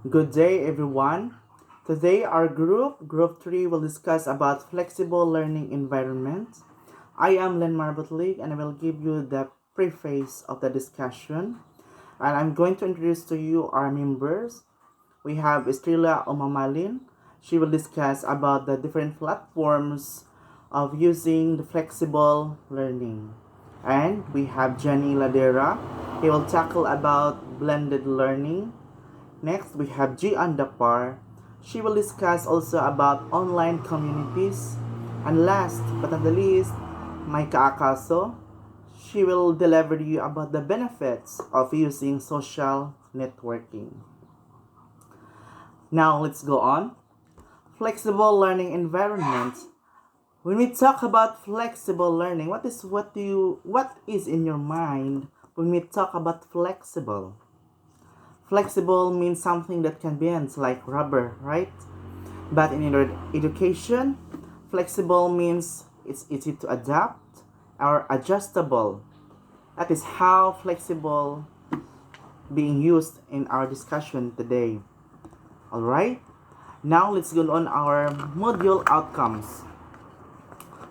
Good day, everyone. Today, our Group 3, will discuss about flexible learning environments. I am Len Marbotlig and I will give you the preface of the discussion. And I'm going to introduce to you our members. We have Estrella Omamalin. She will discuss about the different platforms of using the flexible learning. And we have Jenny Ladera. He will tackle about blended learning. Next, we have G. Andapar. She will discuss also about online communities. And last but not the least, Maika Akaso. She will deliver to you about the benefits of using social networking. Now, let's go on. Flexible learning environment. When we talk about flexible learning, what is in your mind when we talk about flexible? Flexible means something that can bend like rubber, right? But in education, flexible means it's easy to adapt or adjustable. That is how flexible being used in our discussion today. Alright? Now let's go on our module outcomes.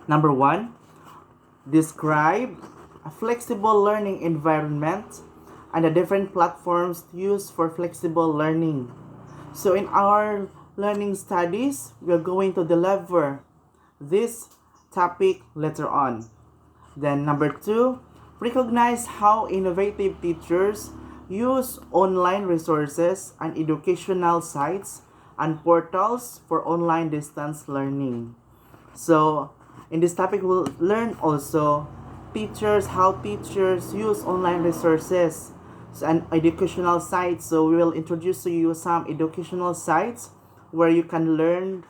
Number 1, describe a flexible learning environment and the different platforms used for flexible learning. So in our learning studies, we are going to deliver this topic later on. Then number 2, recognize how innovative teachers use online resources and educational sites and portals for online distance learning. So in this topic, we'll learn also how teachers use online resources and educational sites. So we will introduce to you some educational sites where you can learn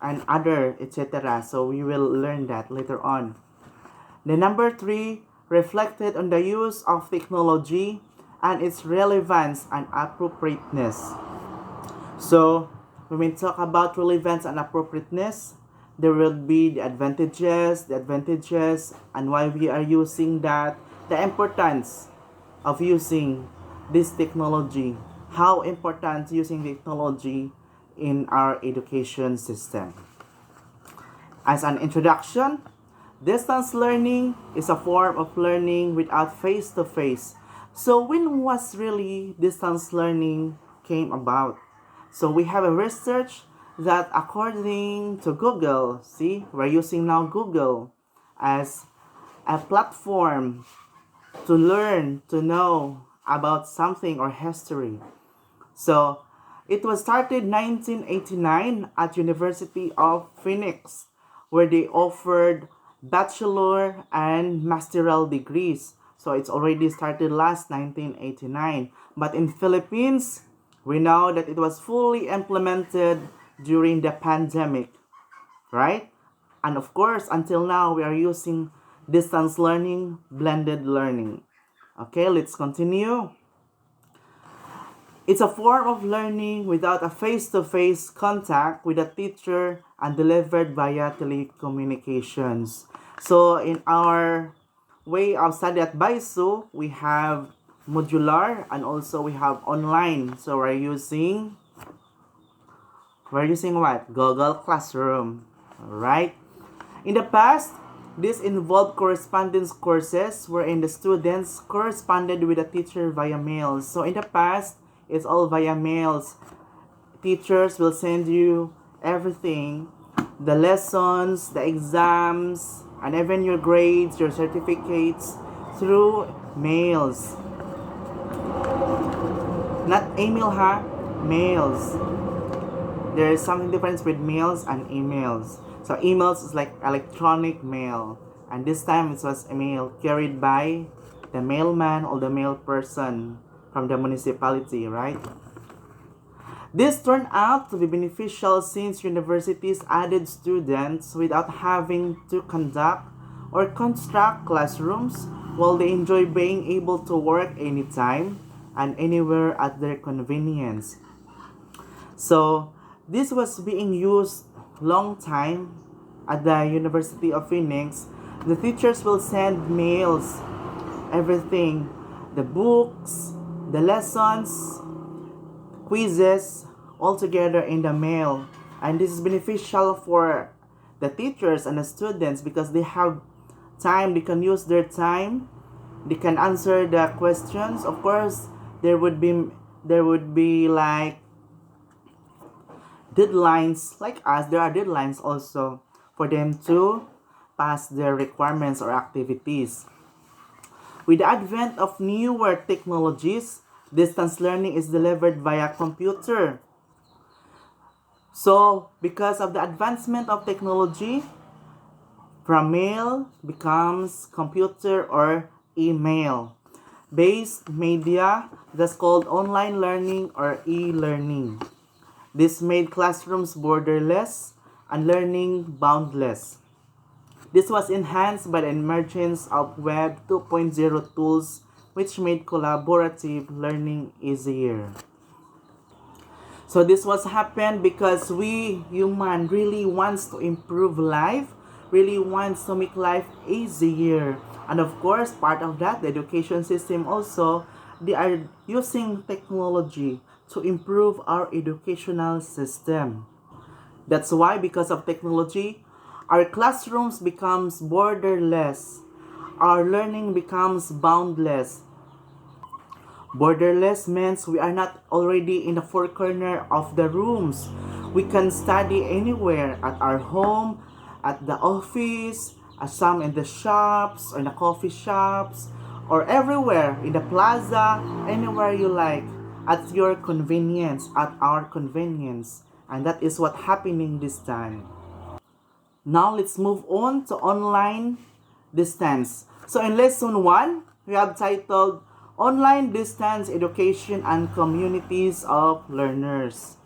and other etc. So we will learn that later on. The number 3, reflected on the use of technology and its relevance and appropriateness. So when we talk about relevance and appropriateness, there will be the advantages, and why we are using that, the importance of using this technology, how important using technology in our education system. As an introduction, distance learning is a form of learning without face-to-face. So when was really distance learning came about? So we have a research that according to Google, see, we're using now Google as a platform to learn, to know about something or history. So it was started 1989 at University of Phoenix, where they offered bachelor and masteral degrees. So it's already started last 1989. But in Philippines, we know that it was fully implemented during the pandemic, right? And of course, until now, we are using distance learning, blended learning. Okay, let's continue. It's a form of learning without a face-to-face contact with a teacher and delivered via telecommunications. So in our way of study at BISU, we have modular and also we have online. So we're using what? Google Classroom. Alright? In the past, this involved correspondence courses wherein the students corresponded with the teacher via mails. So in the past, it's all via mails. Teachers will send you everything, the lessons, the exams, and even your grades, your certificates through mails. Not email, ha? Mails. There is something difference with mails and emails. So emails is like electronic mail. And this time it was a mail carried by the mailman or the mail person from the municipality, right? This turned out to be beneficial since universities added students without having to conduct or construct classrooms, while they enjoy being able to work anytime and anywhere at their convenience. So this was being used long time at the University of Phoenix. The teachers will send mails, everything, the books, the lessons, quizzes all together in the mail. And this is beneficial for the teachers and the students because they have time, they can use their time, they can answer the questions. Of course, there would be like deadlines like us. There are deadlines also for them to pass their requirements or activities. With the advent of newer technologies, distance learning is delivered via computer. So, because of the advancement of technology, from mail becomes computer or email based media that's called online learning or e-learning. This made classrooms borderless and learning boundless. This was enhanced by the emergence of Web 2.0 tools which made collaborative learning easier. So this was happened because we human really wants to improve life, really wants to make life easier. And of course, part of that, the education system also, they are using technology to improve our educational system. That's why because of technology, our classrooms becomes borderless. Our learning becomes boundless. Borderless means we are not already in the four corner of the rooms. We can study anywhere at our home, at the office, some in the shops, or in the coffee shops, or everywhere in the plaza, anywhere you like, at your convenience, at our convenience. And that is what happening this time. Now let's move on to online distance. So in lesson 1, we have titled Online Distance Education and Communities of Learners.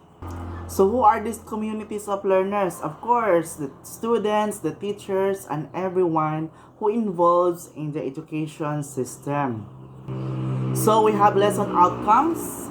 So who are these communities of learners? Of course, the students, the teachers, and everyone who involves in the education system. So we have lesson outcomes.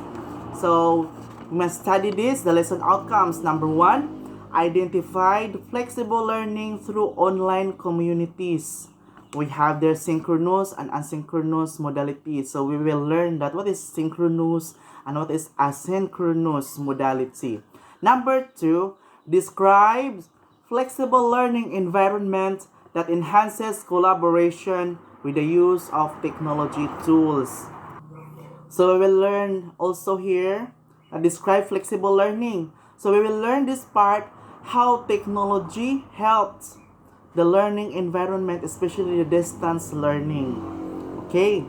So we must study this. The lesson outcomes. Number 1, identified flexible learning through online communities. We have their synchronous and asynchronous modalities. So we will learn that what is synchronous and what is asynchronous modality. Number 2, describes flexible learning environment that enhances collaboration with the use of technology tools. So we will learn also here describe flexible learning. So we will learn this part how technology helps the learning environment, especially the distance learning. Okay.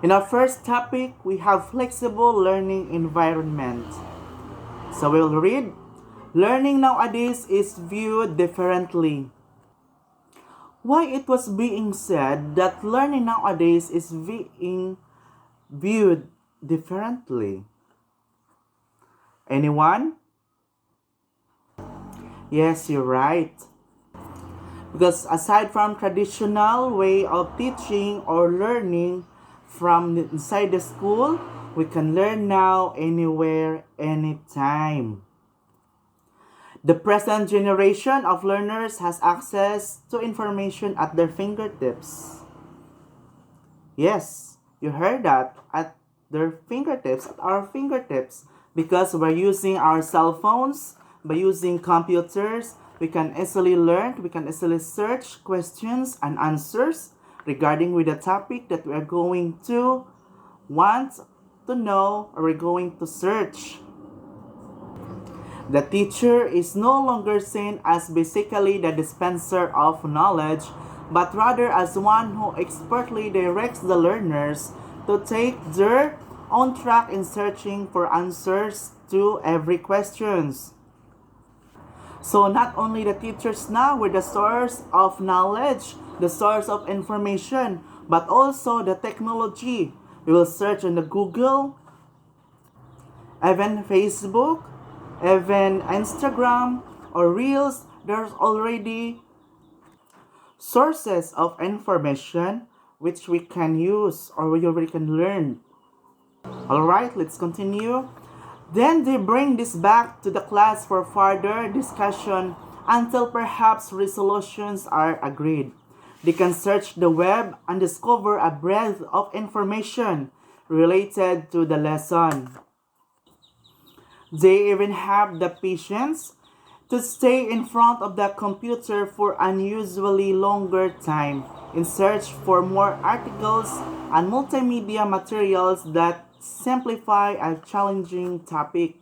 In our first topic, we have flexible learning environment. So we'll read, learning nowadays is viewed differently. Why it was being said that learning nowadays is being viewed differently? Anyone? Yes, you're right. Because aside from traditional way of teaching or learning from inside the school, we can learn now anywhere, anytime. The present generation of learners has access to information at their fingertips. Yes, you heard that, at their fingertips, at our fingertips. Because we're using our cell phones, by using computers, we can easily learn, we can easily search questions and answers regarding with the topic that we are going to want to know or we're going to search. The teacher is no longer seen as basically the dispenser of knowledge, but rather as one who expertly directs the learners to take their own track in searching for answers to every questions. So not only the teachers now were the source of knowledge, the source of information, but also the technology. We will search on the Google, even Facebook, even Instagram or Reels. There's already sources of information which we can use or we can learn. Alright, let's continue. Then they bring this back to the class for further discussion until perhaps resolutions are agreed. They can search the web and discover a breadth of information related to the lesson. They even have the patience to stay in front of the computer for unusually longer time in search for more articles and multimedia materials that simplify a challenging topic.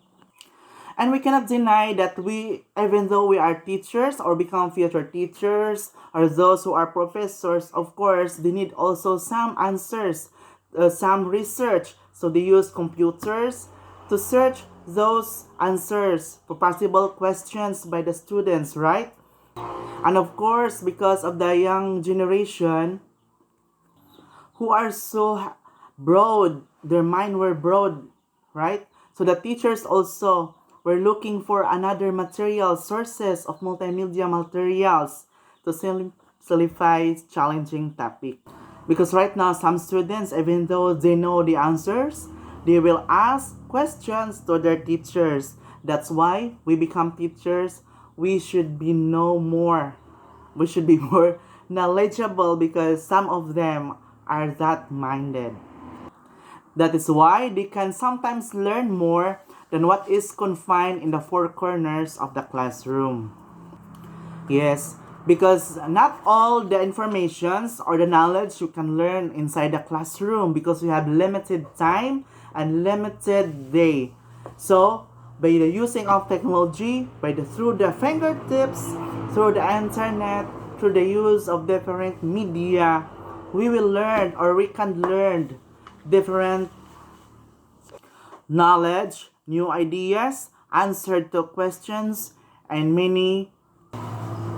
And we cannot deny that even though we are teachers or become future teachers, or those who are professors, of course, they need also some answers, some research. So they use computers to search those answers for possible questions by the students, right? And of course, because of the young generation who are so broad, their mind were broad, right? So the teachers also were looking for another material sources of multimedia materials to simplify challenging topic. Because right now some students, even though they know the answers, they will ask questions to their teachers. That's why we become teachers. We should be know more. We should be more knowledgeable because some of them are that minded. That is why they can sometimes learn more than what is confined in the four corners of the classroom. Yes, because not all the informations or the knowledge you can learn inside the classroom because we have limited time and limited day. So, by the using of technology, through the fingertips, through the internet, through the use of different media, we will learn or we can learn different knowledge, new ideas, answer to questions, and many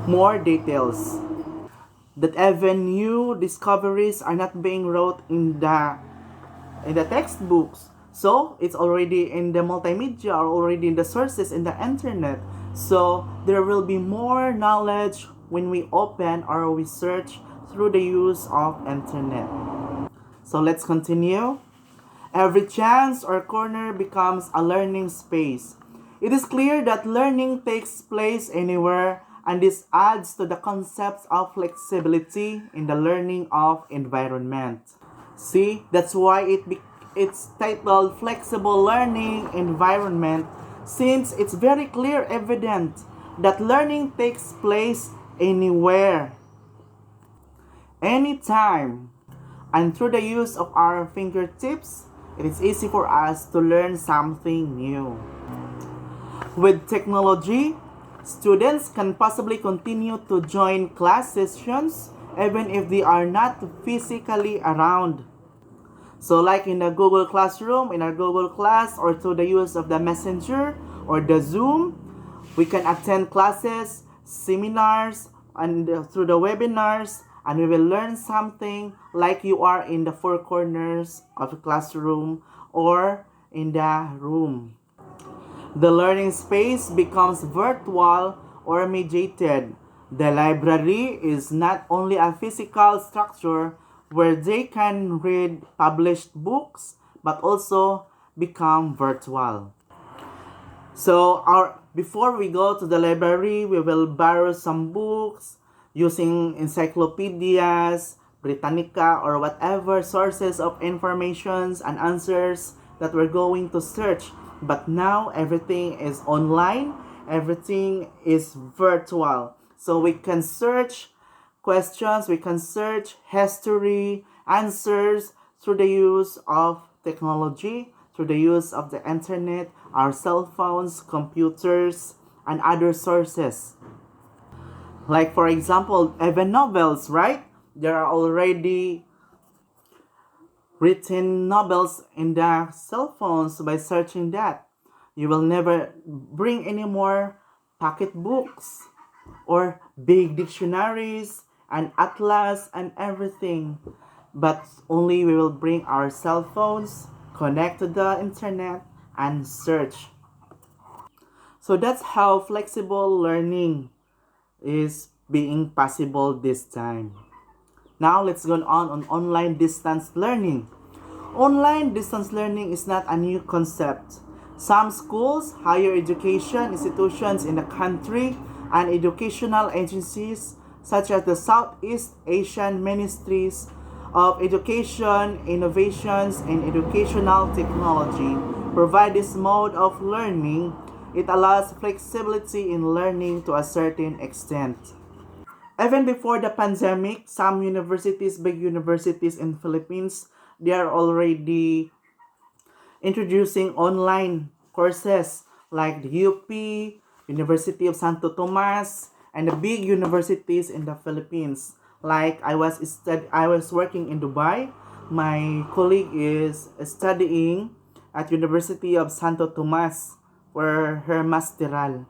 more details. That even new discoveries are not being wrote in the textbooks. So it's already in the multimedia or already in the sources in the internet. So there will be more knowledge when we open or we search through the use of internet. So let's continue. Every chance or corner becomes a learning space. It is clear that learning takes place anywhere, and this adds to the concept of flexibility in the learning of environment. See, that's why it's titled Flexible Learning Environment, since it's very clear evident that learning takes place anywhere, anytime, and through the use of our fingertips, it is easy for us to learn something new. With technology, students can possibly continue to join class sessions even if they are not physically around. So like in the Google Classroom, in our Google Class, or through the use of the Messenger or the Zoom, we can attend classes, seminars, and through the webinars, and we will learn something like you are in the four corners of the classroom or in the room. The learning space becomes virtual or mediated. The library is not only a physical structure where they can read published books, but also become virtual. So before we go to the library, we will borrow some books using encyclopedias, Britannica, or whatever sources of informations and answers that we're going to search. But now everything is online, everything is virtual. So we can search questions, we can search history, answers through the use of technology, through the use of the internet, our cell phones, computers, and other sources. Like for example, even novels, right? There are already written novels in the cell phones by searching that. You will never bring any more pocket books or big dictionaries and atlas and everything. But only we will bring our cell phones, connect to the internet, and search. So that's how flexible learning is being possible this time. Now let's go on online distance learning. Online distance learning is not a new concept. Some schools, higher education institutions in the country, and educational agencies such as the Southeast Asian Ministries of Education, Innovations, and Educational Technology provide this mode of learning, it allows flexibility in learning to a certain extent. Even before the pandemic, some universities, big universities in Philippines, they are already introducing online courses like the UP, University of Santo Tomas, and the big universities in the Philippines. Like I was working in Dubai. My colleague is studying at University of Santo Tomas for her masteral.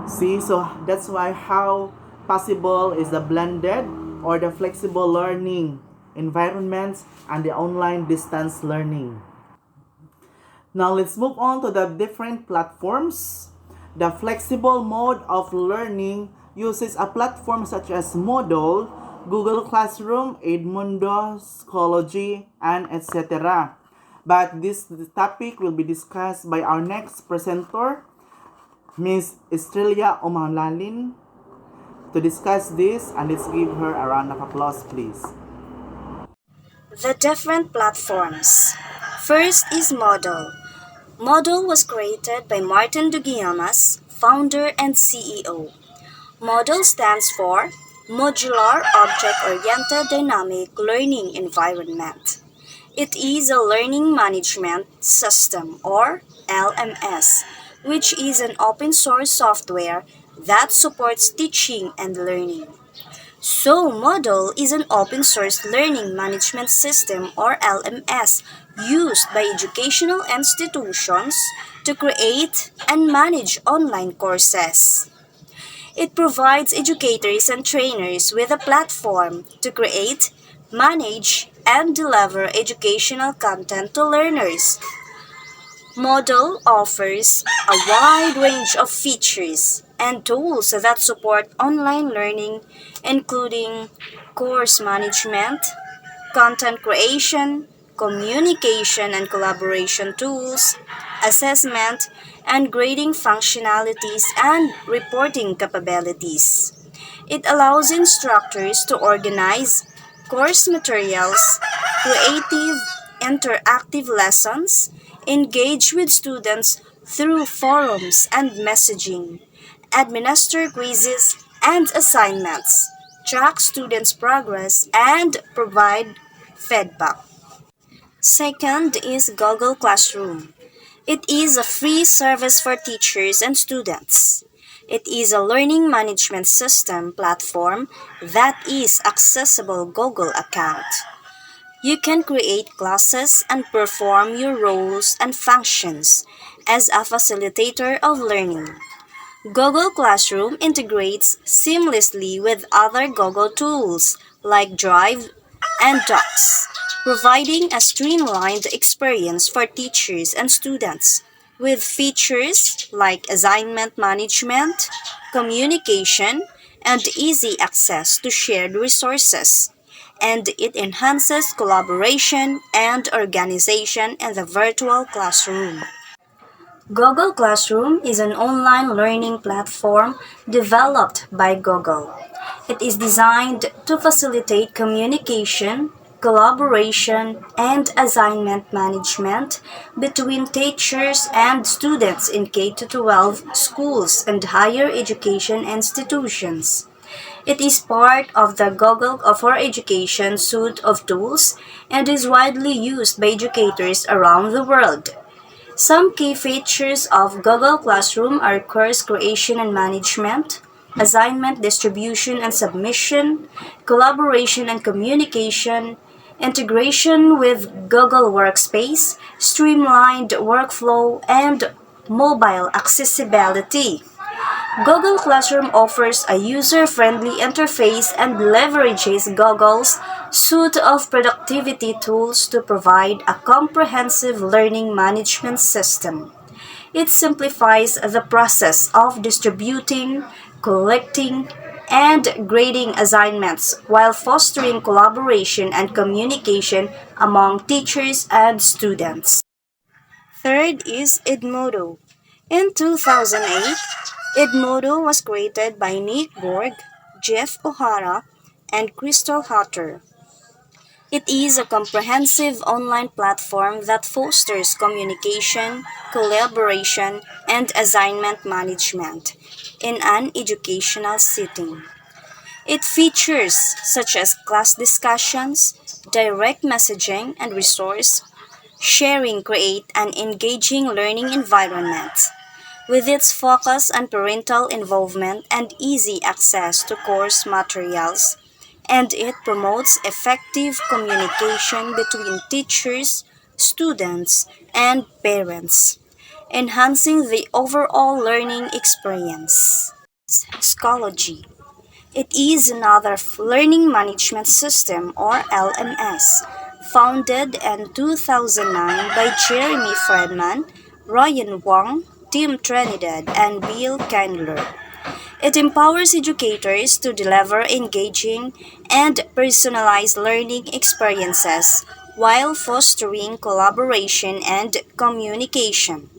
See, so that's why how possible is the blended or the flexible learning environments and the online distance learning. Now let's move on to the different platforms. The flexible mode of learning uses a platform such as Moodle, Google Classroom, Edmundo, Schoology, and etc. But this topic will be discussed by our next presenter, Miss Estrella Omalalin. To discuss this, and let's give her a round of applause, please. The different platforms. First is Model. Model was created by Martin Duguiamas, founder and CEO. Model stands for Modular Object Oriented Dynamic Learning Environment. It is a learning management system or LMS, which is an open source software that supports teaching and learning. So, Moodle is an open source learning management system or LMS used by educational institutions to create and manage online courses. It provides educators and trainers with a platform to create, manage, and deliver educational content to learners. Moodle offers a wide range of features and tools that support online learning, including course management, content creation, communication and collaboration tools, assessment and grading functionalities, and reporting capabilities. It allows instructors to organize course materials, creative, interactive lessons, engage with students through forums and messaging, administer quizzes and assignments, track students' progress, and provide feedback. Second is Google Classroom. It is a free service for teachers and students. It is a learning management system platform that is accessible Google account. You can create classes and perform your roles and functions as a facilitator of learning. Google Classroom integrates seamlessly with other Google tools like Drive and Docs, providing a streamlined experience for teachers and students with features like assignment management, communication, and easy access to shared resources. And it enhances collaboration and organization in the virtual classroom. Google Classroom is an online learning platform developed by Google. It is designed to facilitate communication, collaboration, and assignment management between teachers and students in K 12 schools and higher education institutions. It is part of the Google for Education suite of tools and is widely used by educators around the world. Some key features of Google Classroom are course creation and management, assignment distribution and submission, collaboration and communication, integration with Google Workspace, streamlined workflow, and mobile accessibility. Google Classroom offers a user-friendly interface and leverages Google's suite of productivity tools to provide a comprehensive learning management system. It simplifies the process of distributing, collecting, and grading assignments while fostering collaboration and communication among teachers and students. Third is Edmodo. In 2008, Edmodo was created by Nick Borg, Jeff O'Hara, and Crystal Hatter. It is a comprehensive online platform that fosters communication, collaboration, and assignment management in an educational setting. It features such as class discussions, direct messaging, and resource sharing create an engaging learning environment. With its focus on parental involvement and easy access to course materials, and it promotes effective communication between teachers, students, and parents, enhancing the overall learning experience. Schoology. It is another learning management system or LMS, founded in 2009 by Jeremy Friedman, Ryan Wong, Tim Trinidad, and Bill Kindler. It empowers educators to deliver engaging and personalized learning experiences while fostering collaboration and communication.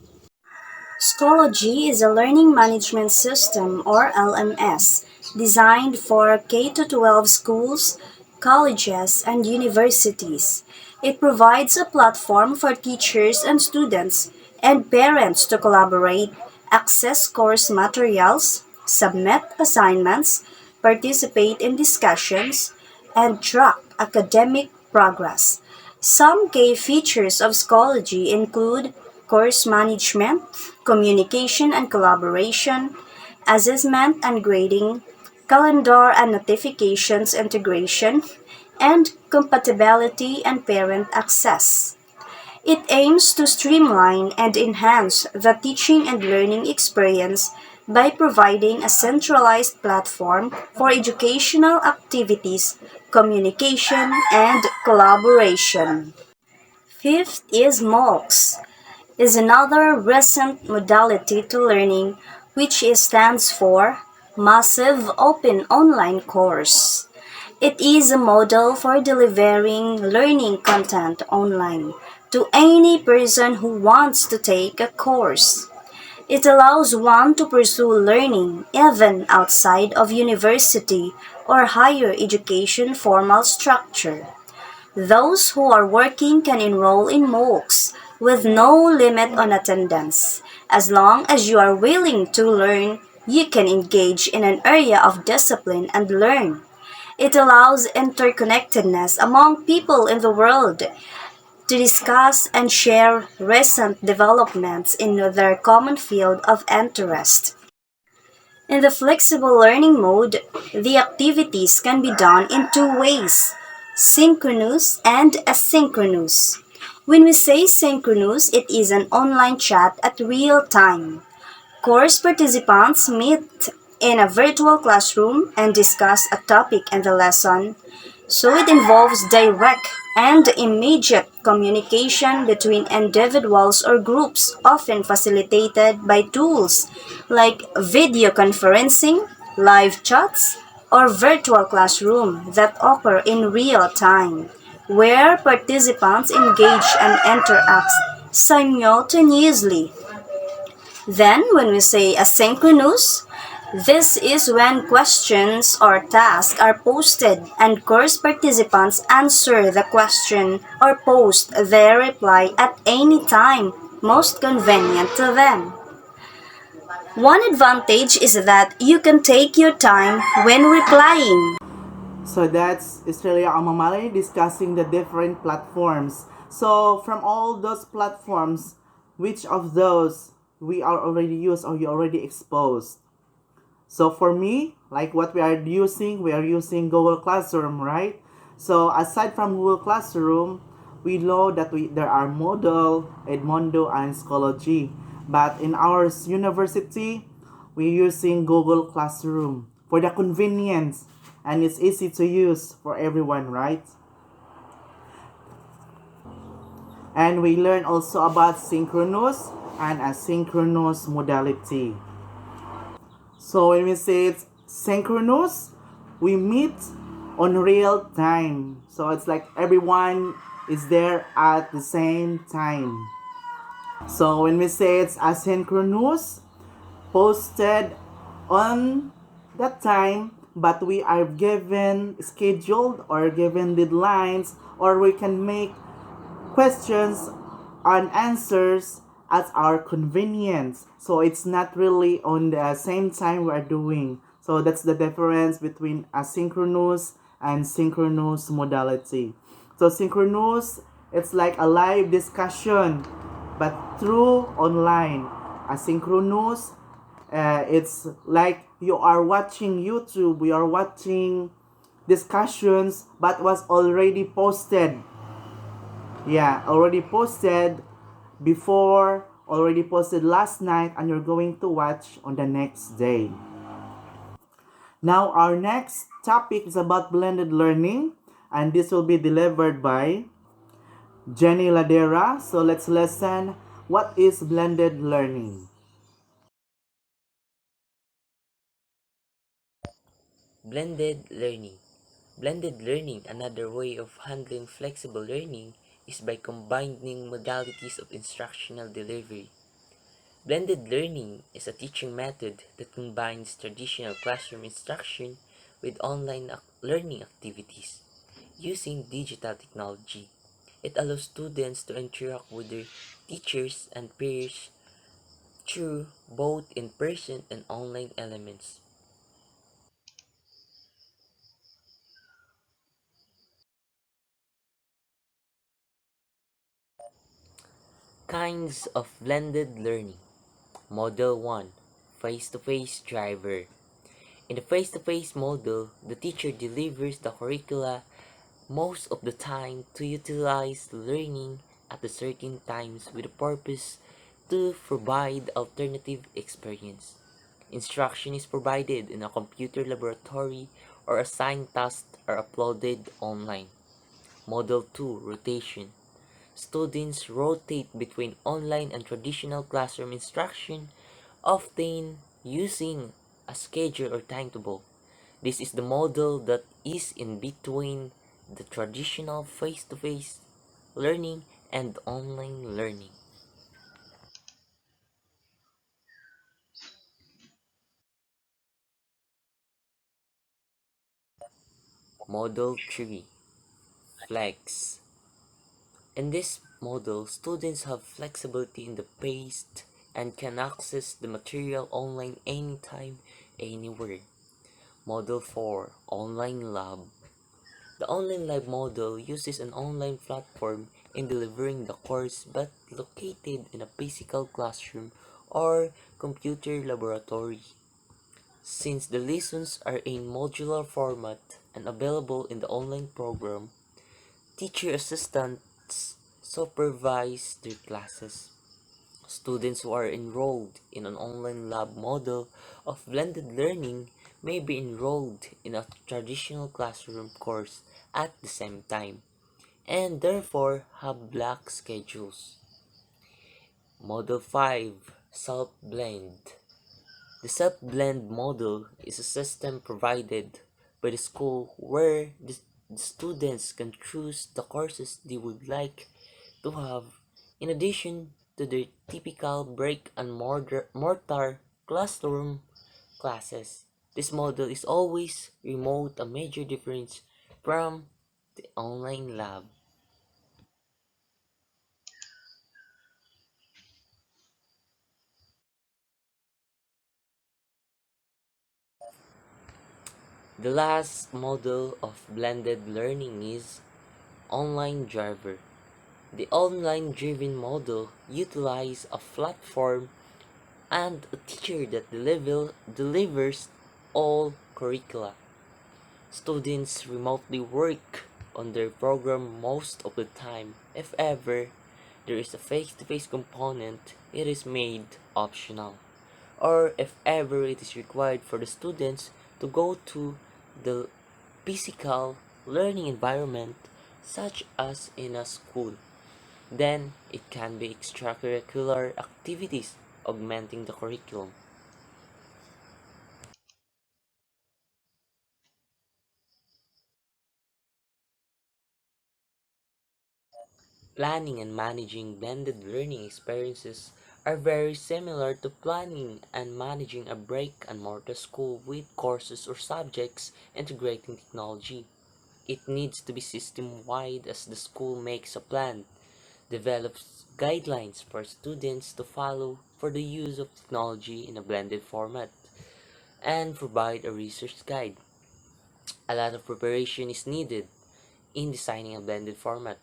Schoology is a learning management system or LMS designed for K 12 schools, colleges, and universities. It provides a platform for teachers and students and parents to collaborate, access course materials, submit assignments, participate in discussions, and track academic progress. Some key features of Schoology include course management, communication and collaboration, assessment and grading, calendar and notifications integration, and compatibility and parent access. It aims to streamline and enhance the teaching and learning experience by providing a centralized platform for educational activities, communication, and collaboration. Fifth is MOOCs, is another recent modality to learning which stands for Massive Open Online Course. It is a model for delivering learning content online to any person who wants to take a course. It allows one to pursue learning even outside of university or higher education formal structure. Those who are working can enroll in MOOCs with no limit on attendance. As long as you are willing to learn, you can engage in an area of discipline and learn. It allows interconnectedness among people in the world to discuss and share recent developments in their common field of interest. In the flexible learning mode, the activities can be done in two ways: synchronous and asynchronous. When we say synchronous, it is an online chat at real time. Course participants meet in a virtual classroom and discuss a topic in the lesson, so it involves direct and immediate communication between individuals or groups, often facilitated by tools like video conferencing, live chats, or virtual classroom that occur in real time, where participants engage and interact simultaneously. Then, when we say asynchronous, this is when questions or tasks are posted and course participants answer the question or post their reply at any time most convenient to them. One advantage is that you can take your time when replying. So that's Australia Amamalay discussing the different platforms. So from all those platforms, which of those we are already used or you already exposed? So for me, like what we are using Google Classroom, right? So aside from Google Classroom, we know that there are Moodle, Edmodo, and Schoology. But in our university, we're using Google Classroom for the convenience and it's easy to use for everyone, right? And we learn also about synchronous and asynchronous modality. So when we say it's synchronous, we meet on real time. So it's like everyone is there at the same time. So when we say it's asynchronous, posted on that time, but we are given scheduled or given deadlines, or we can make questions and answers at our convenience. So it's not really on the same time we are doing. So that's the difference between asynchronous and synchronous modality. So synchronous, it's like a live discussion, but through online. Asynchronous, it's like you are watching YouTube, we are watching discussions, but was already posted. Yeah, already posted before, already posted last night, and you're going to watch on the next day. Now, our next topic is about blended learning, and this will be delivered by Jenny Ladera. So let's listen. What is blended learning? Blended learning. Blended learning, another way of handling flexible learning, is by combining modalities of instructional delivery. Blended learning is a teaching method that combines traditional classroom instruction with online learning activities using digital technology. It allows students to interact with their teachers and peers through both in-person and online elements. Kinds of blended learning. Model 1, Face-to-face driver. In the face-to-face model, the teacher delivers the curricula most of the time to utilize learning at the certain times with a purpose to provide alternative experience. Instruction is provided in a computer laboratory or assigned tasks are uploaded online. Model 2, Rotation. Students rotate between online and traditional classroom instruction, often using a schedule or timetable. This is the model that is in between the traditional face-to-face learning and online learning. Model 3, Flex. In this model, students have flexibility in the pace and can access the material online anytime, anywhere. Model 4, Online Lab. The online lab model uses an online platform in delivering the course but located in a physical classroom or computer laboratory. Since the lessons are in modular format and available in the online program, teacher assistants supervise their classes. Students who are enrolled in an online lab model of blended learning may be enrolled in a traditional classroom course at the same time, and therefore have block schedules. Model 5, Self-Blend. The self-blend model is a system provided by the school where the students can choose the courses they would like to have in addition to their typical brick and mortar classroom classes. This model is always remote, a major difference from the online lab. The last model of blended learning is online driver. The online driven model utilizes a platform and a teacher that delivers all curricula. Students remotely work on their program most of the time. If ever there is a face-to-face component, it is made optional. Or if ever it is required for the students to go to the physical learning environment, such as in a school, then it can be extracurricular activities augmenting the curriculum. Planning and managing blended learning experiences are very similar to planning and managing a brick and mortar school with courses or subjects integrating technology. It needs to be system-wide as the school makes a plan, develops guidelines for students to follow for the use of technology in a blended format, and provide a research guide. A lot of preparation is needed in designing a blended format.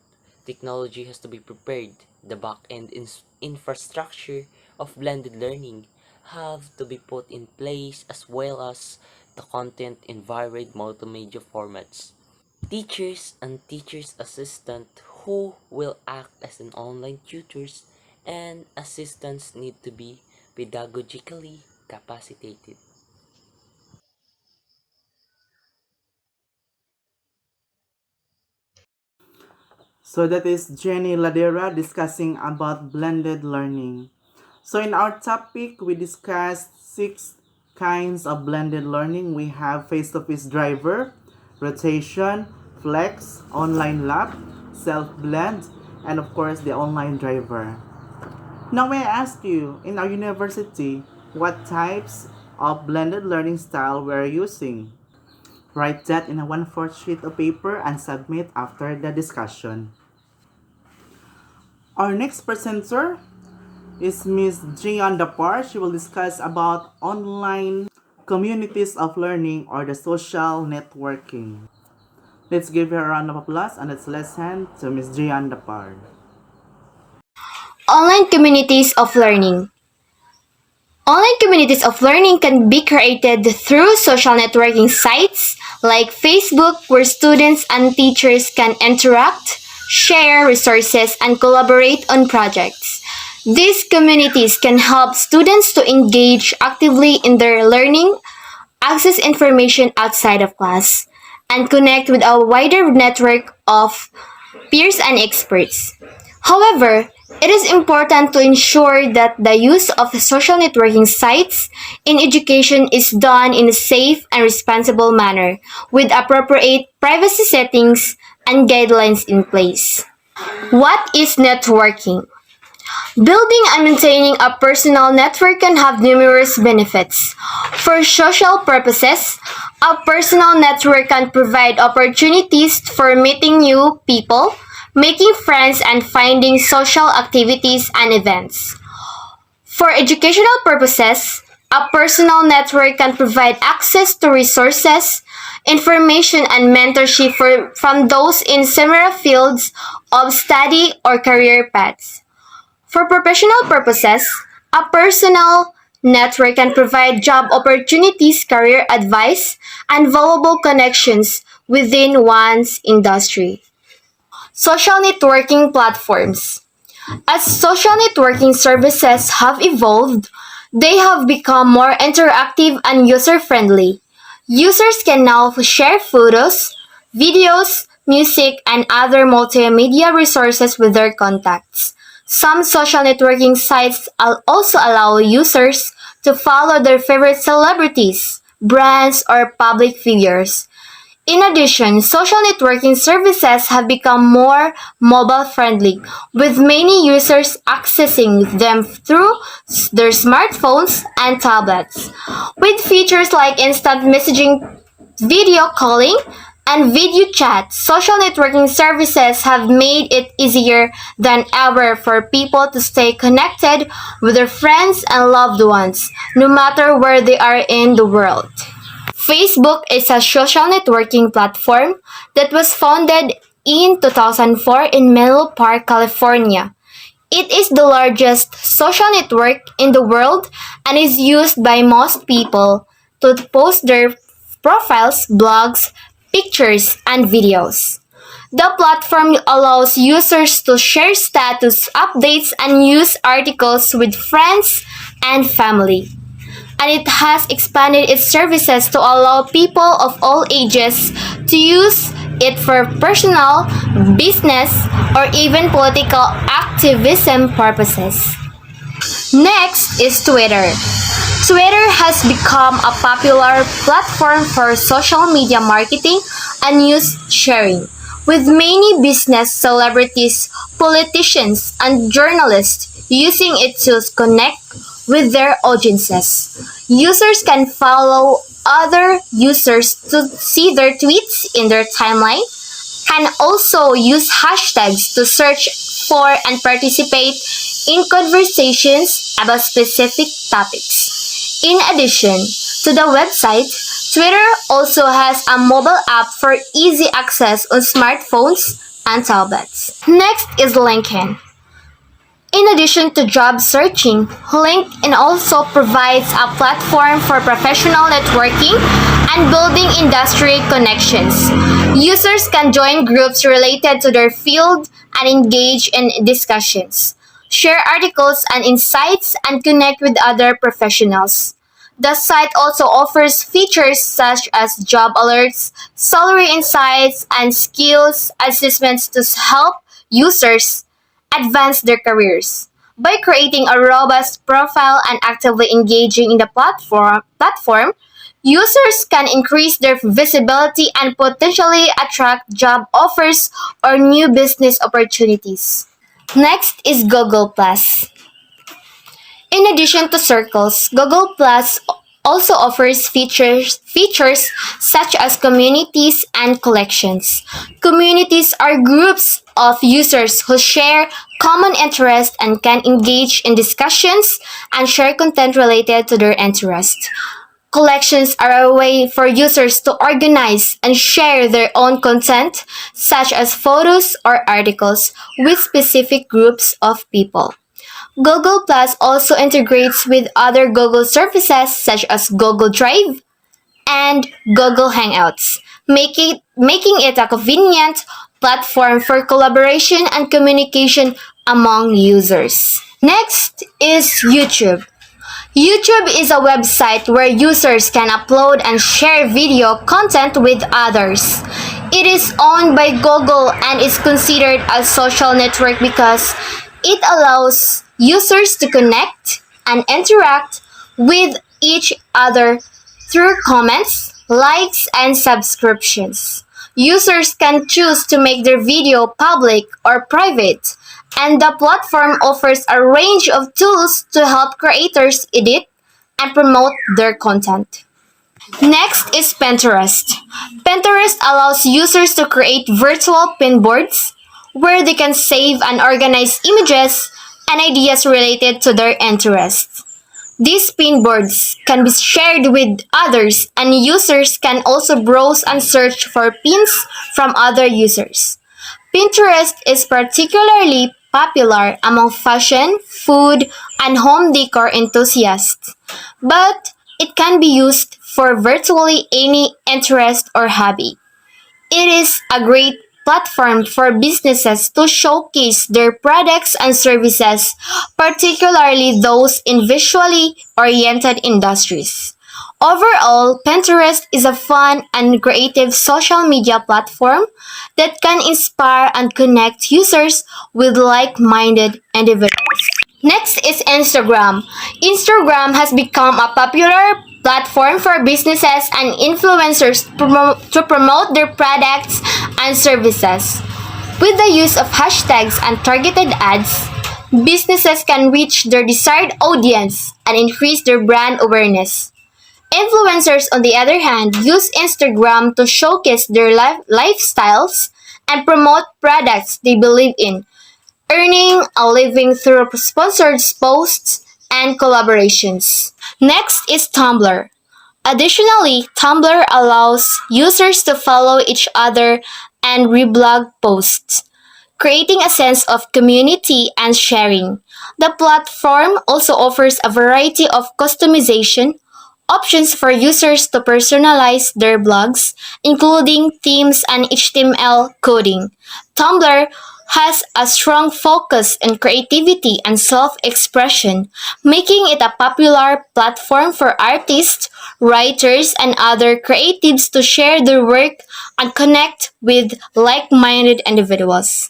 Technology has to be prepared. The back-end infrastructure of blended learning have to be put in place as well as the content in varied multimedia formats. Teachers and teachers assistant who will act as an online tutors and assistants need to be pedagogically capacitated. So that is Jenny Ladera discussing about blended learning. So in our topic, we discussed 6 kinds of blended learning. We have face-to-face driver, rotation, flex, online lab, self-blend, and of course the online driver. Now may I ask you, in our university, what types of blended learning style we're using? Write that in a 1/4 sheet of paper and submit after the discussion. Our next presenter is Miss Jian Dapar. She will discuss about online communities of learning or the social networking. Let's give her a round of applause and let's listen to Miss Jian Dapar. Online communities of learning. Online communities of learning can be created through social networking sites like Facebook, where students and teachers can interact, share resources, and collaborate on projects. These communities can help students to engage actively in their learning, access information outside of class, and connect with a wider network of peers and experts. However, it is important to ensure that the use of social networking sites in education is done in a safe and responsible manner with appropriate privacy settings and guidelines in place. What is networking? Building and maintaining a personal network can have numerous benefits. For social purposes, a personal network can provide opportunities for meeting new people, making friends, and finding social activities and events. For educational purposes, a personal network can provide access to resources, information, and mentorship from those in similar fields of study or career paths. For professional purposes, a personal network can provide job opportunities, career advice, and valuable connections within one's industry. Social networking platforms. As social networking services have evolved, they have become more interactive and user friendly. Users can now share photos, videos, music, and other multimedia resources with their contacts. Some social networking sites also allow users to follow their favorite celebrities, brands, or public figures. In addition, social networking services have become more mobile friendly, with many users accessing them through their smartphones and tablets. With features like instant messaging, video calling, and video chat, social networking services have made it easier than ever for people to stay connected with their friends and loved ones, no matter where they are in the world. Facebook is a social networking platform that was founded in 2004 in Menlo Park, California. It is the largest social network in the world and is used by most people to post their profiles, blogs, pictures, and videos. The platform allows users to share status updates and news articles with friends and family, and it has expanded its services to allow people of all ages to use it for personal, business, or even political activism purposes. Next is Twitter. Twitter has become a popular platform for social media marketing and news sharing, with many business celebrities, politicians, and journalists using it to connect with their audiences. Users can follow other users to see their tweets in their timeline, can also use hashtags to search for and participate in conversations about specific topics. In addition to the website, Twitter also has a mobile app for easy access on smartphones and tablets. Next is LinkedIn. In addition to job searching, LinkedIn also provides a platform for professional networking and building industry connections. Users can join groups related to their field and engage in discussions, share articles and insights, and connect with other professionals. The site also offers features such as job alerts, salary insights, and skills assessments to help users advance their careers. By creating a robust profile and actively engaging in the platform, users can increase their visibility and potentially attract job offers or new business opportunities. Next is Google Plus. In addition to circles, Google Plus also offers features such as communities and collections. Communities are groups of users who share common interests and can engage in discussions and share content related to their interests. Collections are a way for users to organize and share their own content, such as photos or articles, with specific groups of people. Google Plus also integrates with other Google services such as Google Drive and Google Hangouts, making it a convenient platform for collaboration and communication among users. Next is YouTube. YouTube is a website where users can upload and share video content with others. It is owned by Google and is considered a social network because it allows users to connect and interact with each other through comments, likes, and subscriptions. Users can choose to make their video public or private, and the platform offers a range of tools to help creators edit and promote their content. Next is Pinterest. Pinterest allows users to create virtual pinboards where they can save and organize images and ideas related to their interests. These pinboards can be shared with others, and users can also browse and search for pins from other users. Pinterest is particularly popular among fashion, food, and home decor enthusiasts, but it can be used for virtually any interest or hobby. It is a great platform for businesses to showcase their products and services, particularly those in visually oriented industries. Overall, Pinterest is a fun and creative social media platform that can inspire and connect users with like-minded individuals. Next is Instagram. Instagram has become a popular platform for businesses and influencers to promote their products and services. With the use of hashtags and targeted ads, businesses can reach their desired audience and increase their brand awareness. Influencers, on the other hand, use Instagram to showcase their lifestyles and promote products they believe in, earning a living through sponsored posts and collaborations. Next is Tumblr. Additionally, Tumblr allows users to follow each other and reblog posts, creating a sense of community and sharing. The platform also offers a variety of customization options for users to personalize their blogs, including themes and HTML coding. Tumblr has a strong focus on creativity and self-expression, making it a popular platform for artists, writers, and other creatives to share their work and connect with like-minded individuals.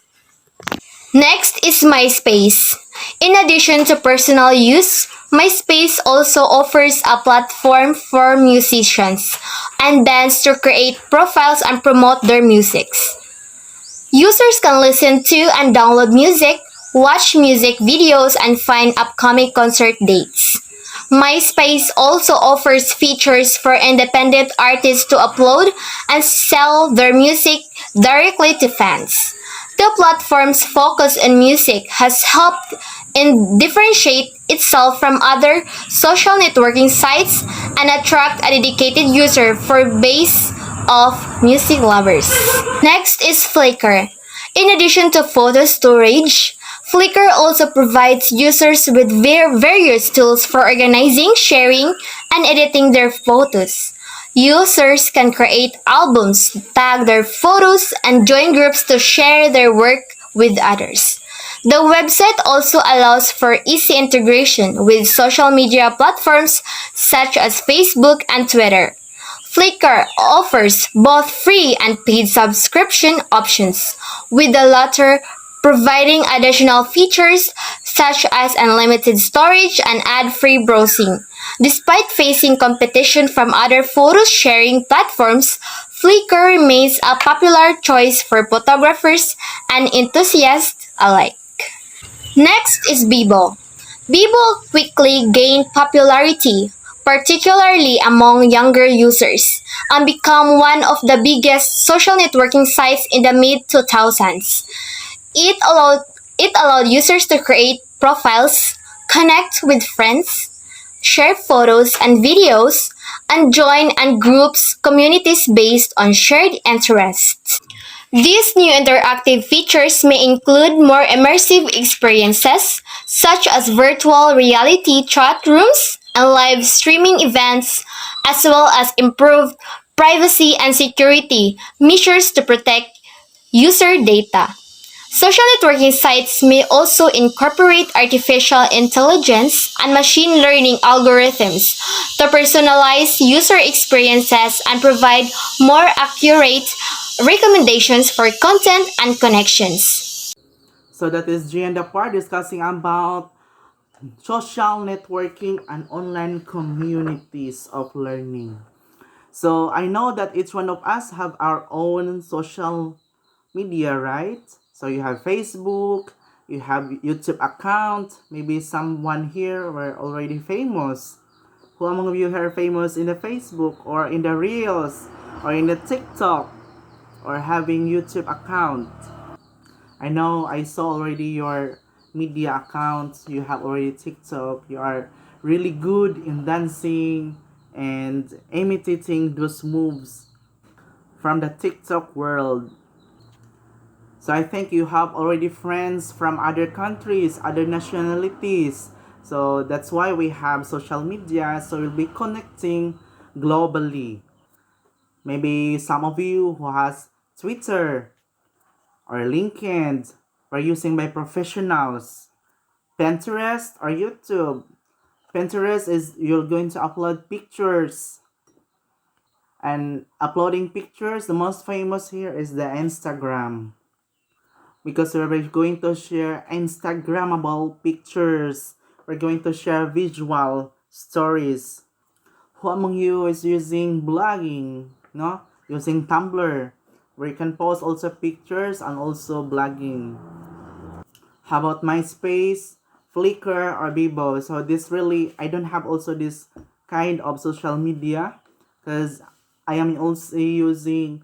Next is MySpace. In addition to personal use, MySpace also offers a platform for musicians and bands to create profiles and promote their musics. Users can listen to and download music, watch music videos, and find upcoming concert dates. MySpace also offers features for independent artists to upload and sell their music directly to fans. The platform's focus on music has helped in differentiate itself from other social networking sites and attract a dedicated user for base of music lovers. Next is Flickr. In addition to photo storage, Flickr also provides users with various tools for organizing, sharing, and editing their photos. Users can create albums, tag their photos, and join groups to share their work with others. The website also allows for easy integration with social media platforms such as Facebook and Twitter. Flickr offers both free and paid subscription options, with the latter providing additional features such as unlimited storage and ad-free browsing. Despite facing competition from other photo sharing platforms, Flickr remains a popular choice for photographers and enthusiasts alike. Next is Bebo. Bebo quickly gained popularity, particularly among younger users, and became one of the biggest social networking sites in the mid 2000s. It allowed it allowed users to create profiles, connect with friends, share photos and videos, and join and groups communities based on shared interests. These new interactive features may include more immersive experiences, such as virtual reality chat rooms and live streaming events, as well as improved privacy and security measures to protect user data. Social networking sites may also incorporate artificial intelligence and machine learning algorithms to personalize user experiences and provide more accurate recommendations for content and connections. So that is G and the part discussing about social networking and online communities of learning. So I know that each one of us have our own social media, right? So you have Facebook, you have YouTube account, maybe someone here were already famous. Who among you are famous in the Facebook or in the Reels or in the TikTok or having YouTube account? I know I saw already your media account. You have already TikTok. You are really good in dancing and imitating those moves from the TikTok world. So I think you have already friends from other countries, other nationalities. So that's why we have social media. So we'll be connecting globally. Maybe some of you who has Twitter or LinkedIn were using by professionals. Pinterest or YouTube. Pinterest is you're going to upload pictures. And uploading pictures, the most famous here is the Instagram. Because we're going to share Instagrammable pictures. We're going to share visual stories. Who among you is using blogging? No? Using Tumblr. Where you can post also pictures and also blogging. How about MySpace, Flickr, or Bebo? So this really, I don't have also this kind of social media because I am also using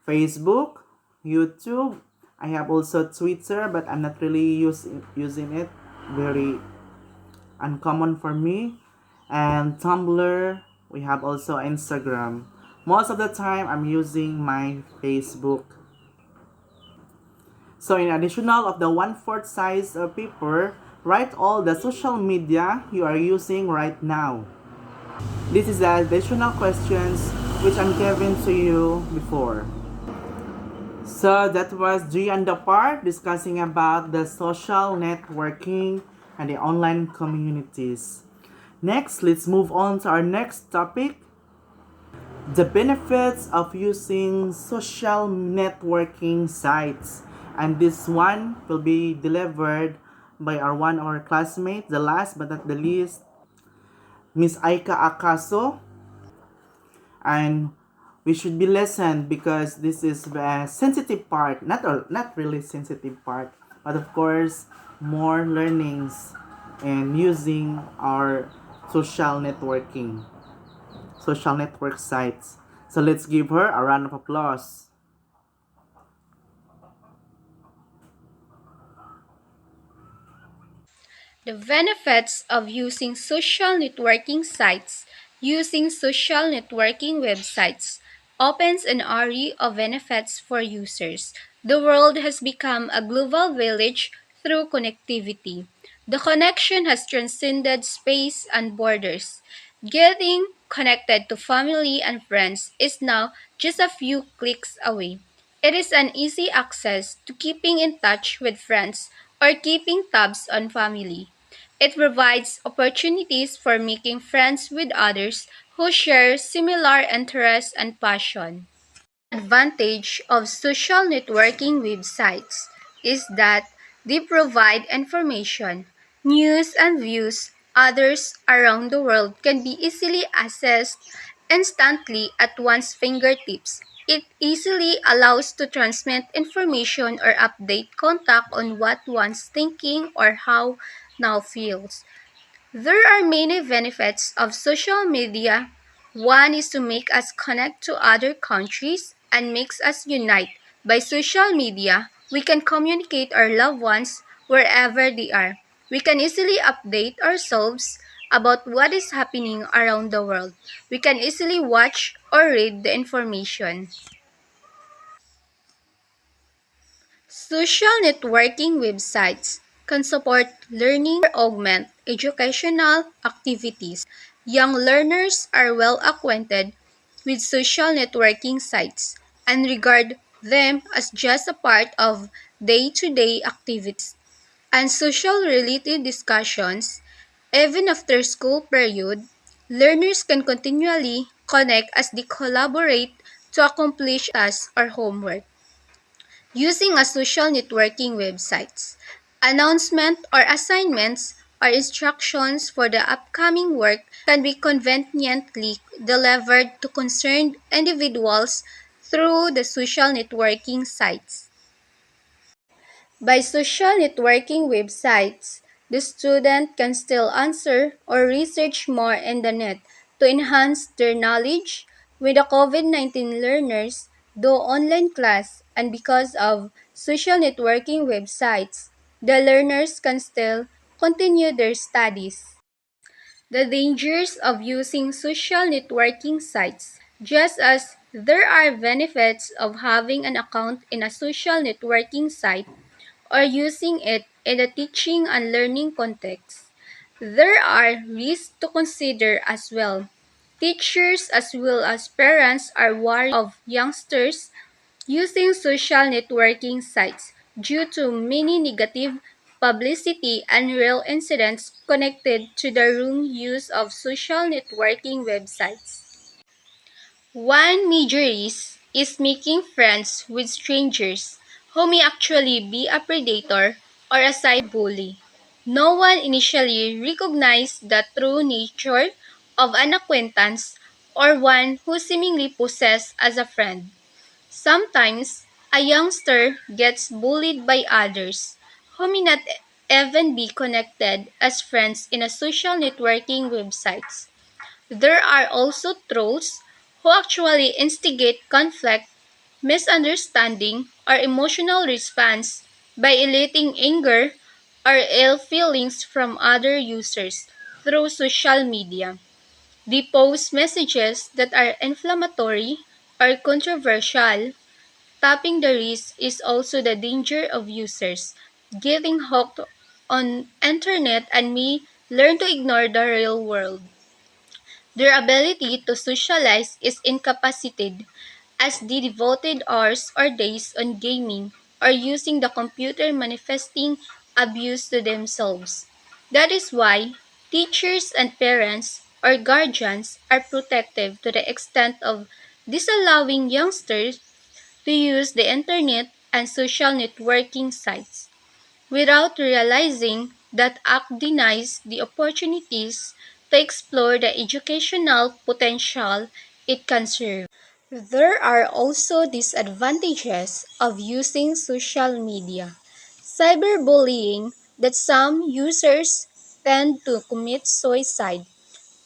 Facebook, YouTube. I have also Twitter, but I'm not really using it. Very uncommon for me. And Tumblr, we have also Instagram. Most of the time, I'm using my Facebook. So in additional of the 1/4 size of paper, write all the social media you are using right now. This is the additional questions which I'm giving to you before. So that was G and the part discussing about the social networking and the online communities. Next, let's move on to our next topic. The benefits of using social networking sites. And this one will be delivered by our one of our classmates, the last but not the least, Miss Aika Akaso. And we should be listened because this is a sensitive part, not really sensitive part, but of course more learnings and using our social networking, social network sites. So let's give her a round of applause. The benefits of using social networking sites. Using social networking websites opens an array of benefits for users. The world has become a global village through connectivity. The connection has transcended space and borders. Getting connected to family and friends is now just a few clicks away. It is an easy access to keeping in touch with friends or keeping tabs on family. It provides opportunities for making friends with others who share similar interests and passion. Advantage of social networking websites is that they provide information, news and views others around the world can be easily accessed instantly at one's fingertips. It easily allows to transmit information or update contact on what one's thinking or how now feels. There are many benefits of social media. One is to make us connect to other countries and makes us unite. By social media, we can communicate our loved ones wherever they are. We can easily update ourselves about what is happening around the world. We can easily watch or read the information. Social networking websites can support learning or augment educational activities. Young learners are well acquainted with social networking sites and regard them as just a part of day-to-day activities and social related discussions. Even after school period, learners can continually connect as they collaborate to accomplish tasks or homework. Using a social networking websites, announcement or assignments or instructions for the upcoming work can be conveniently delivered to concerned individuals through the social networking sites. By social networking websites, the student can still answer or research more in the net to enhance their knowledge. With the COVID-19 learners, though online class and because of social networking websites, the learners can still continue their studies. The dangers of using social networking sites. Just as there are benefits of having an account in a social networking site, or using it in a teaching and learning context. There are risks to consider as well. Teachers as well as parents are wary of youngsters using social networking sites due to many negative publicity and real incidents connected to the wrong use of social networking websites. One major risk is making friends with strangers who may actually be a predator or a cyberbully. No one initially recognizes the true nature of an acquaintance or one who seemingly poses as a friend. Sometimes, a youngster gets bullied by others who may not even be connected as friends in a social networking websites. There are also trolls who actually instigate conflict, misunderstanding, or emotional response by eliciting anger or ill feelings from other users through social media. They post messages that are inflammatory or controversial. Tapping the wrist is also the danger of users getting hooked on internet and may learn to ignore the real world. Their ability to socialize is incapacitated as they devoted hours or days on gaming or using the computer manifesting abuse to themselves. That is why teachers and parents or guardians are protective to the extent of disallowing youngsters to use the internet and social networking sites without realizing that act denies the opportunities to explore the educational potential it can serve. There are also disadvantages of using social media. Cyberbullying that some users tend to commit suicide.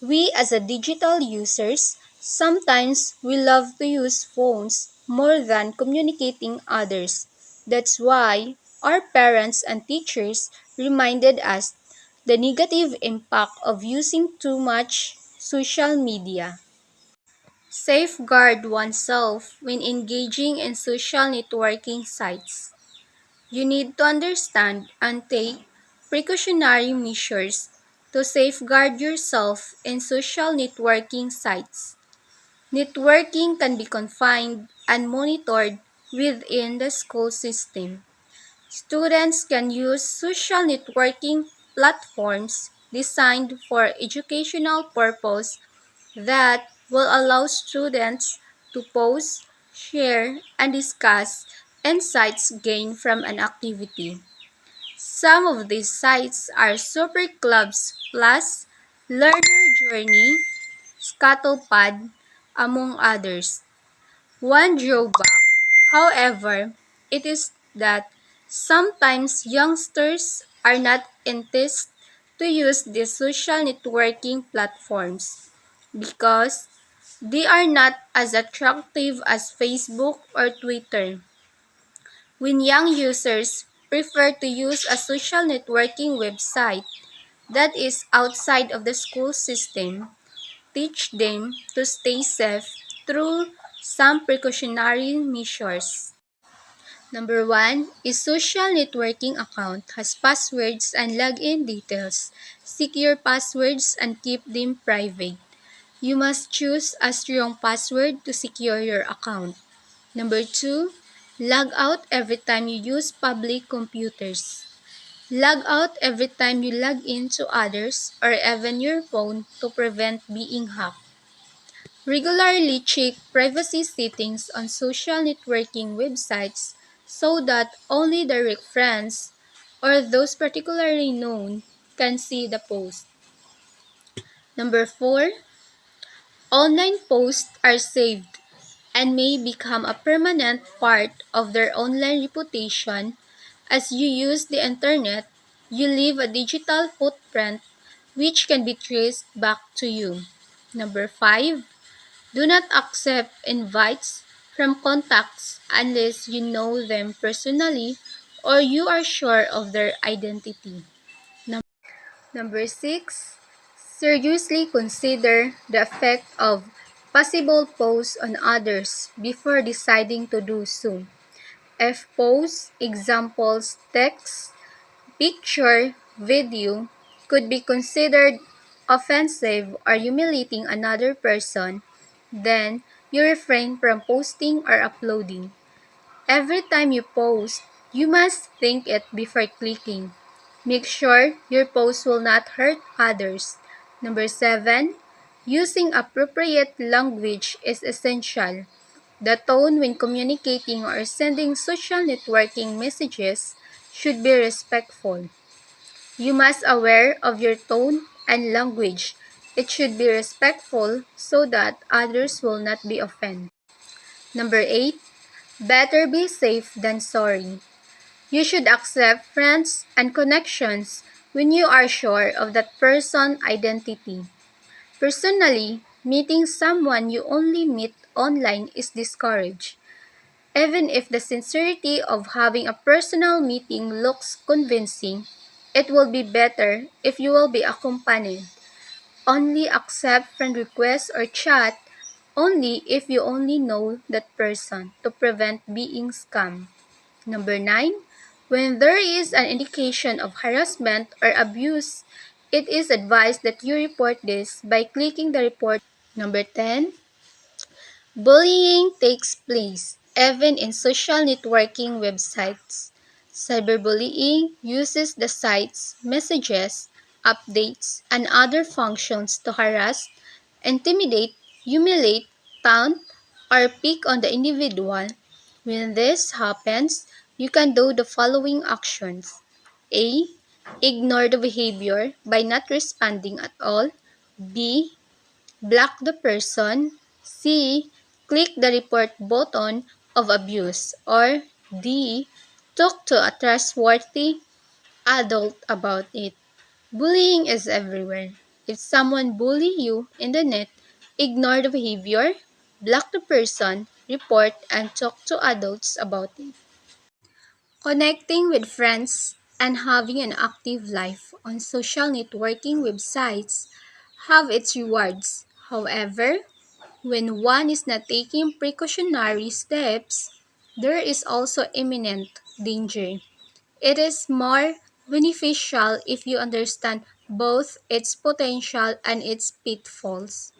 We as a digital users, sometimes we love to use phones more than communicating others. That's why our parents and teachers reminded us the negative impact of using too much social media. Safeguard oneself when engaging in social networking sites. You need to understand and take precautionary measures to safeguard yourself in social networking sites. Networking can be confined and monitored within the school system. Students can use social networking platforms designed for educational purpose that will allow students to post, share, and discuss insights gained from an activity. Some of these sites are Super Clubs Plus, Learner Journey, Scuttlepad, among others. One drawback, however, it is that sometimes youngsters are not enticed to use these social networking platforms because they are not as attractive as Facebook or Twitter. When young users prefer to use a social networking website that is outside of the school system, teach them to stay safe through some precautionary measures. Number one is social networking account has passwords and login details. Secure passwords and keep them private. You must choose a strong password to secure your account. Number two, log out every time you use public computers. Log out every time you log in to others or even your phone to prevent being hacked. Regularly check privacy settings on social networking websites so that only direct friends or those particularly known can see the post. Number 4, online posts are saved and may become a permanent part of their online reputation. As you use the internet, you leave a digital footprint which can be traced back to you. Number 5, do not accept invites from contacts unless you know them personally or you are sure of their identity. Number 6, seriously consider the effect of possible posts on others before deciding to do so. If posts, examples, text, picture, video could be considered offensive or humiliating another person, then you refrain from posting or uploading. Every time you post, you must think it before clicking. Make sure your post will not hurt others. Number 7, using appropriate language is essential. The tone when communicating or sending social networking messages should be respectful. You must aware of your tone and language. It should be respectful so that others will not be offended. Number 8, better be safe than sorry. You should accept friends and connections when you are sure of that person's identity. Personally, meeting someone you only meet online is discouraged. Even if the sincerity of having a personal meeting looks convincing, it will be better if you will be accompanied. Only accept friend requests or chat only if you only know that person to prevent being scammed. Number 9, when there is an indication of harassment or abuse, it is advised that you report this by clicking the report. Number 10, bullying takes place even in social networking websites. Cyberbullying uses the site's messages, updates, and other functions to harass, intimidate, humiliate, taunt, or pick on the individual. When this happens, you can do the following actions. A. Ignore the behavior by not responding at all. B. Block the person. C. Click the report button of abuse. Or D. Talk to a trustworthy adult about it. Bullying is everywhere. If someone bully you in the net, ignore the behavior, block the person, report, and talk to adults about it. Connecting with friends and having an active life on social networking websites have its rewards. However, when one is not taking precautionary steps, there is also imminent danger. It is more beneficial if you understand both its potential and its pitfalls.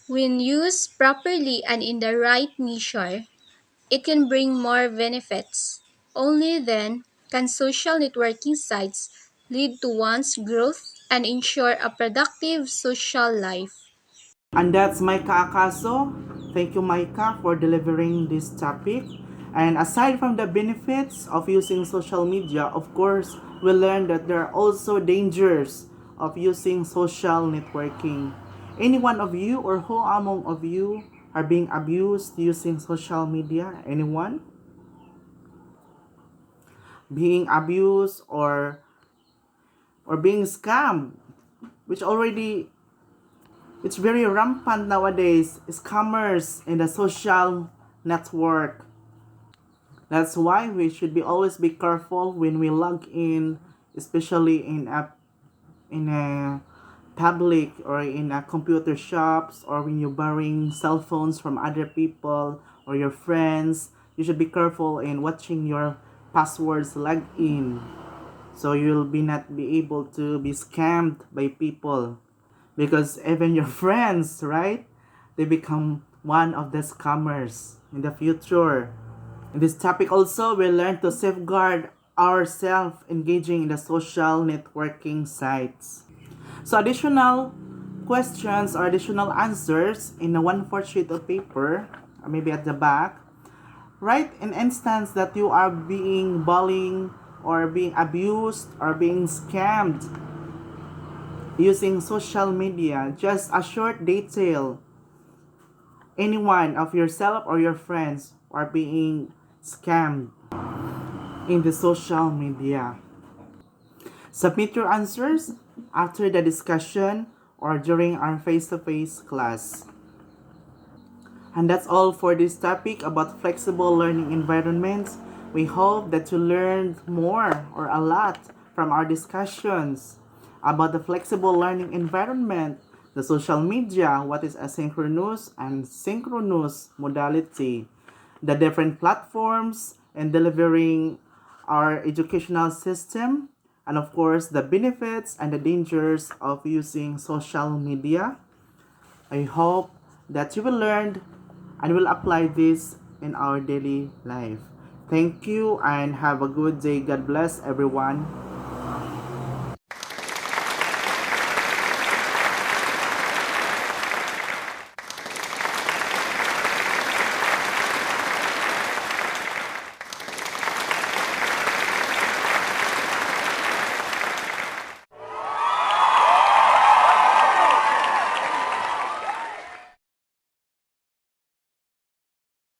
When used properly and in the right measure, it can bring more benefits. Only then can social networking sites lead to one's growth and ensure a productive social life. And that's Micah Akaso. Thank you, Micah, for delivering this topic. And aside from the benefits of using social media, of course, we learned that there are also dangers of using social networking. Any one of you or who among of you are being abused using social media? Anyone? Being abused or being scammed, which already it's very rampant nowadays. Scammers in the social network. That's why we should be always be careful when we log in, especially in a public or in a computer shops or when you're borrowing cell phones from other people or your friends. You should be careful in watching your passwords log in, so you'll be not be able to be scammed by people, because even your friends, right, they become one of the scammers in the future. In this topic also, we learn to safeguard ourselves engaging in the social networking sites. So additional questions or additional answers in a 1/4 sheet of paper, maybe at the back. Write an instance that you are being bullying or being abused or being scammed using social media. Just a short detail. Anyone of yourself or your friends are being scammed in the social media. Submit your answers after the discussion or during our face-to-face class. And that's all for this topic about flexible learning environments. We hope that you learned more or a lot from our discussions about the flexible learning environment, the social media, what is asynchronous and synchronous modality, the different platforms and delivering our educational system, and of course the benefits and the dangers of using social media. I hope that you will learn and will apply this in our daily life. Thank you and have a good day. God bless everyone.